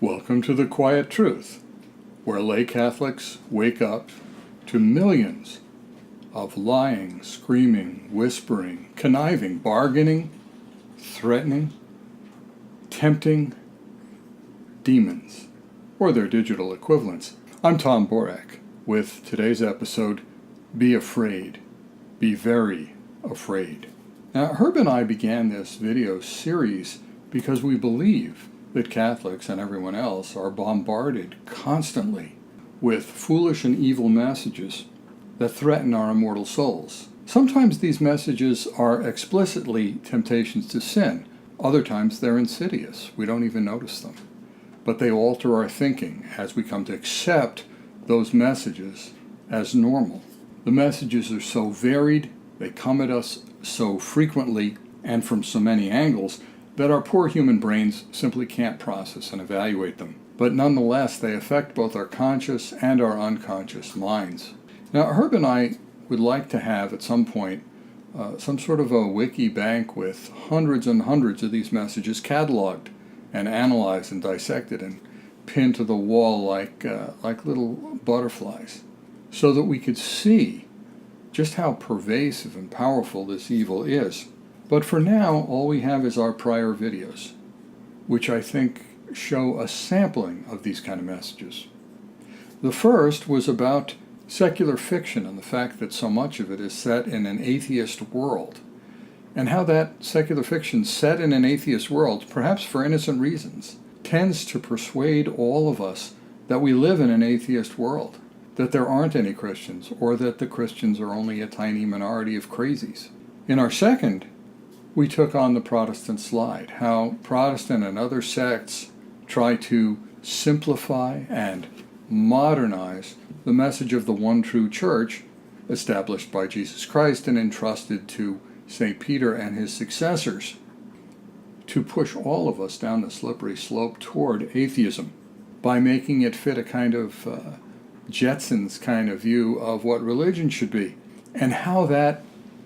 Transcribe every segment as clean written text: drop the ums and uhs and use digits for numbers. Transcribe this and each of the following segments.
Welcome to the Quiet Truth, where lay Catholics wake up to millions of lying, screaming, whispering, conniving, bargaining, threatening, tempting demons, or their digital equivalents. I'm Tom Borak with today's episode, Be Afraid, Be Very Afraid. Now, Herb and I began this video series because we believe that Catholics and everyone else are bombarded constantly with foolish and evil messages that threaten our immortal souls. Sometimes these messages are explicitly temptations to sin. Other times they're insidious. We don't even notice them. But they alter our thinking as we come to accept those messages as normal. The messages are so varied, they come at us so frequently and from so many angles that our poor human brains simply can't process and evaluate them. But nonetheless, they affect both our conscious and our unconscious minds. Now, Herb and I would like to have at some point some sort of a wiki bank with hundreds and hundreds of these messages cataloged and analyzed and dissected and pinned to the wall like little butterflies, so that we could see just how pervasive and powerful this evil is. But for now, all we have is our prior videos, which I think show a sampling of these kind of messages. The first was about secular fiction and the fact that so much of it is set in an atheist world, and how that secular fiction set in an atheist world, perhaps for innocent reasons, tends to persuade all of us that we live in an atheist world, that there aren't any Christians, or that the Christians are only a tiny minority of crazies. In our second, we took on the Protestant slide, how Protestant and other sects try to simplify and modernize the message of the one true church established by Jesus Christ and entrusted to St. Peter and his successors to push all of us down the slippery slope toward atheism by making it fit a kind of Jetsons kind of view of what religion should be, and how that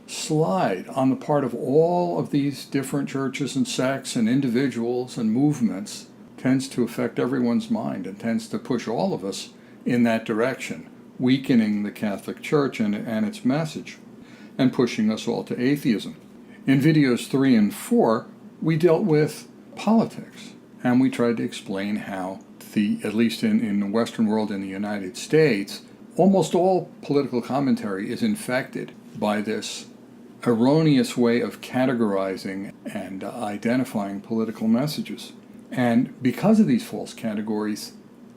slide on the part of all of these different churches and sects and individuals and movements tends to affect everyone's mind and tends to push all of us in that direction, weakening the Catholic Church and its message, and pushing us all to atheism. In videos 3 and 4, we dealt with politics, and we tried to explain how at least in the Western world, in the United States, almost all political commentary is infected by this erroneous way of categorizing and identifying political messages. And because of these false categories,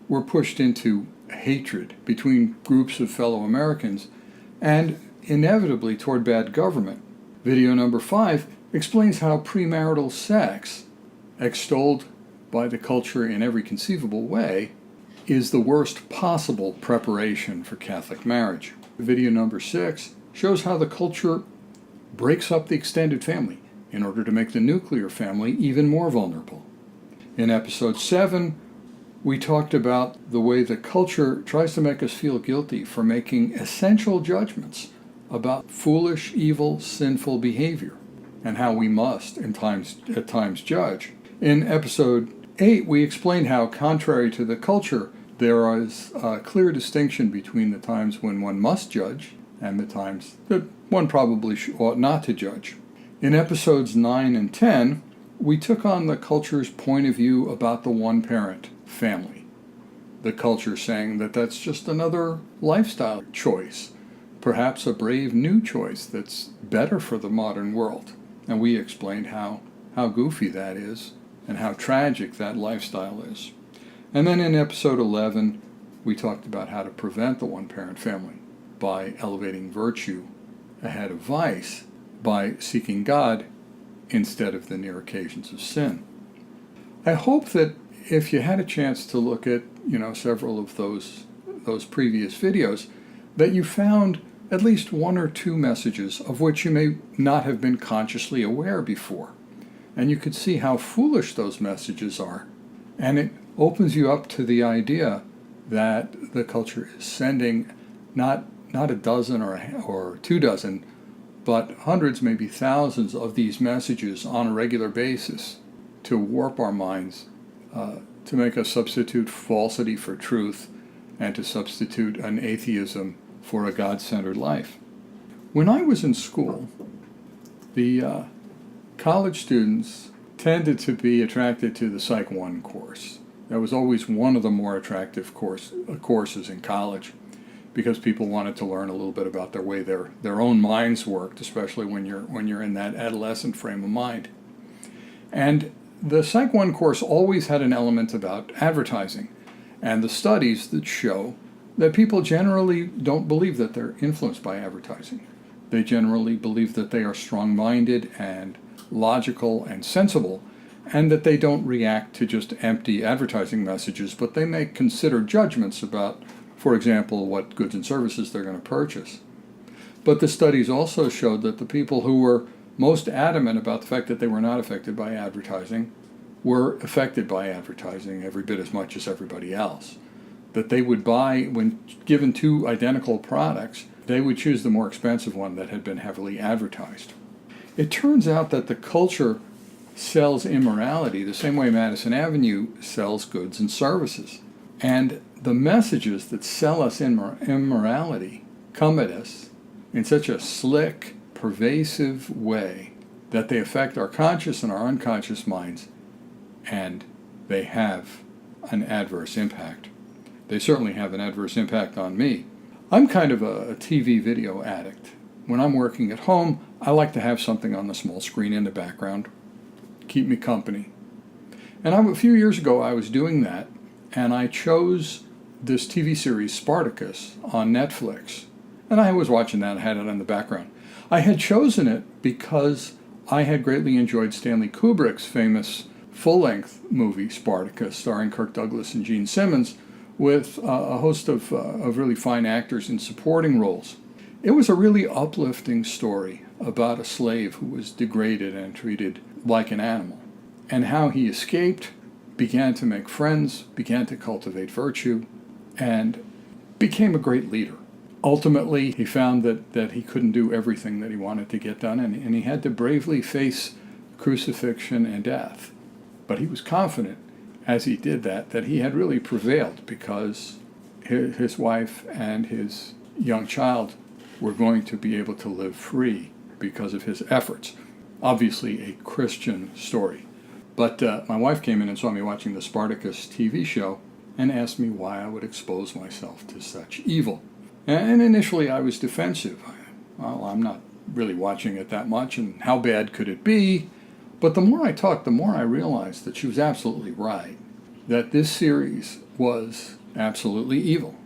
we're pushed into hatred between groups of fellow Americans and inevitably toward bad government. Video number 5 explains how premarital sex, extolled by the culture in every conceivable way, is the worst possible preparation for Catholic marriage. Video number 6 shows how the culture breaks up the extended family in order to make the nuclear family even more vulnerable. In episode 7, we talked about the way the culture tries to make us feel guilty for making essential judgments about foolish, evil, sinful behavior, and how we must at times judge. In episode 8, we explained how, contrary to the culture, there is a clear distinction between the times when one must judge and the times that one probably ought not to judge. In episodes 9 and 10, we took on the culture's point of view about the one-parent family. The culture saying that that's just another lifestyle choice, perhaps a brave new choice that's better for the modern world. And we explained how goofy that is and how tragic that lifestyle is. And then in episode 11, we talked about how to prevent the one-parent family by elevating virtue ahead of vice, by seeking God instead of the near occasions of sin. I hope that if you had a chance to look at, several of those previous videos, that you found at least one or two messages of which you may not have been consciously aware before. And you could see how foolish those messages are. And it opens you up to the idea that the culture is sending not a dozen or 2 dozen, but hundreds, maybe thousands of these messages on a regular basis to warp our minds to make us substitute falsity for truth and to substitute an atheism for a God-centered life. When I was in school, the college students tended to be attracted to the Psych 1 course. That was always one of the more attractive courses in college, because people wanted to learn a little bit about their way their own minds worked, especially when you're in that adolescent frame of mind. And the Psych 1 course always had an element about advertising, and the studies that show that people generally don't believe that they're influenced by advertising. They generally believe that they are strong-minded and logical and sensible, and that they don't react to just empty advertising messages, but they make considered judgments about, for example, what goods and services they're going to purchase. But the studies also showed that the people who were most adamant about the fact that they were not affected by advertising were affected by advertising every bit as much as everybody else. That they would buy, when given two identical products, they would choose the more expensive one that had been heavily advertised. It turns out that the culture sells immorality the same way Madison Avenue sells goods and services. And the messages that sell us immorality come at us in such a slick, pervasive way that they affect our conscious and our unconscious minds, and they have an adverse impact. They certainly have an adverse impact on me. I'm kind of a TV video addict. When I'm working at home, I like to have something on the small screen in the background, keep me company. And a few years ago I was doing that, and I chose this TV series Spartacus on Netflix. And I was watching that, I had it in the background. I had chosen it because I had greatly enjoyed Stanley Kubrick's famous full-length movie Spartacus, starring Kirk Douglas and Gene Simmons, with a host of really fine actors in supporting roles. It was a really uplifting story about a slave who was degraded and treated like an animal, and how he escaped, began to make friends, began to cultivate virtue, and became a great leader. Ultimately, he found that he couldn't do everything that he wanted to get done, and he had to bravely face crucifixion and death. But he was confident, as he did that he had really prevailed, because his wife and his young child were going to be able to live free because of his efforts. Obviously a Christian story. But my wife came in and saw me watching the Spartacus TV show and asked me why I would expose myself to such evil. And initially I was defensive. Well, I'm not really watching it that much, and how bad could it be? But the more I talked, the more I realized that she was absolutely right. That this series was absolutely evil.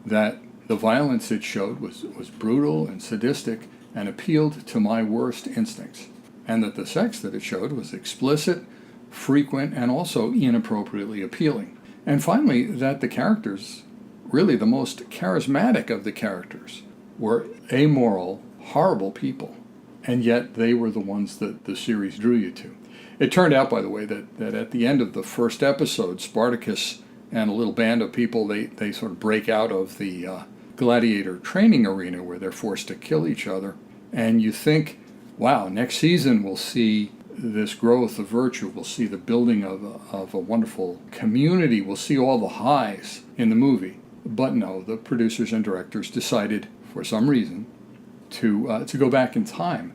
That the violence it showed was brutal and sadistic and appealed to my worst instincts. And that the sex that it showed was explicit, frequent, and also inappropriately appealing. And finally, that the characters, really the most charismatic of the characters, were amoral, horrible people. And yet they were the ones that the series drew you to. It turned out, by the way, that at the end of the first episode, Spartacus and a little band of people, they sort of break out of the gladiator training arena where they're forced to kill each other. And you think, wow, next season we'll see this growth of virtue. We'll see the building of a wonderful community. We'll see all the highs in the movie. But no, the producers and directors decided, for some reason, to go back in time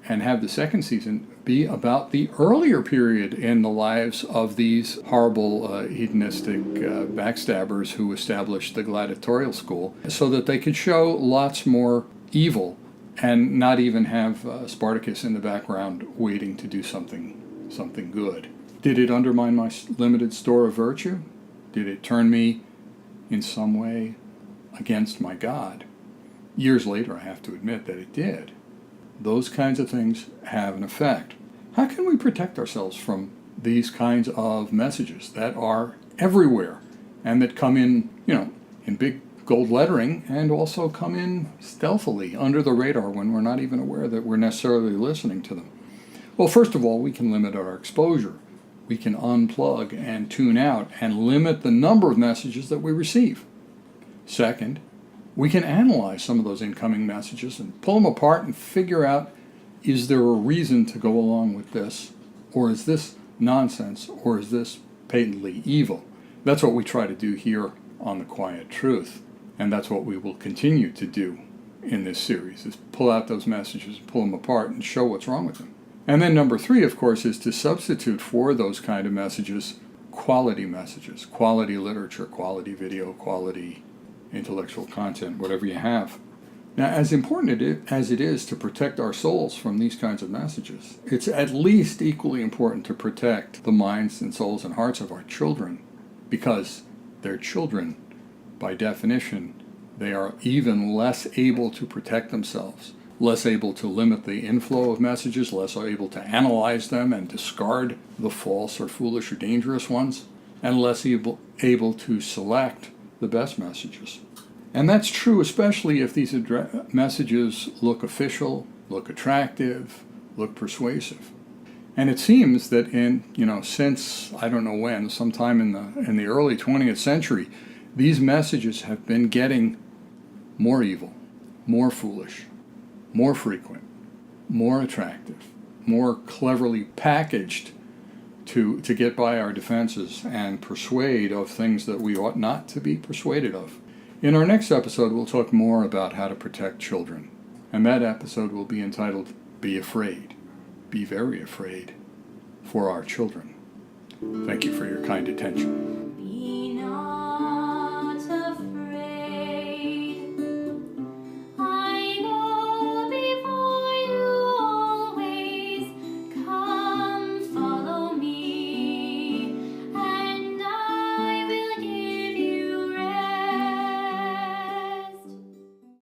and have the second season be about the earlier period in the lives of these horrible hedonistic backstabbers who established the gladiatorial school, so that they could show lots more evil and not even have Spartacus in the background waiting to do something good. Did it undermine my limited store of virtue? Did it turn me in some way against my God? Years later, I have to admit that it did. Those kinds of things have an effect. How can we protect ourselves from these kinds of messages that are everywhere and that come in, in big gold lettering, and also come in stealthily under the radar when we're not even aware that we're necessarily listening to them? Well, first of all, we can limit our exposure. We can unplug and tune out and limit the number of messages that we receive. Second, we can analyze some of those incoming messages and pull them apart and figure out, is there a reason to go along with this? Or is this nonsense? Or is this patently evil? That's what we try to do here on The Quiet Truth, and that's what we will continue to do in this series, is pull out those messages, pull them apart, and show what's wrong with them. And then number 3, of course, is to substitute for those kind of messages, quality literature, quality video, quality intellectual content, whatever you have. Now, as important as it is to protect our souls from these kinds of messages, it's at least equally important to protect the minds and souls and hearts of our children, because they're children. By definition, they are even less able to protect themselves, less able to limit the inflow of messages, less able to analyze them and discard the false or foolish or dangerous ones, and less able to select the best messages. And that's true especially if these messages look official, look attractive, look persuasive. And it seems that since I don't know when, sometime in the early 20th century, these messages have been getting more evil, more foolish, more frequent, more attractive, more cleverly packaged to get by our defenses and persuade of things that we ought not to be persuaded of. In our next episode, we'll talk more about how to protect children. And that episode will be entitled, Be Afraid, Be Very Afraid for Our Children. Thank you for your kind attention.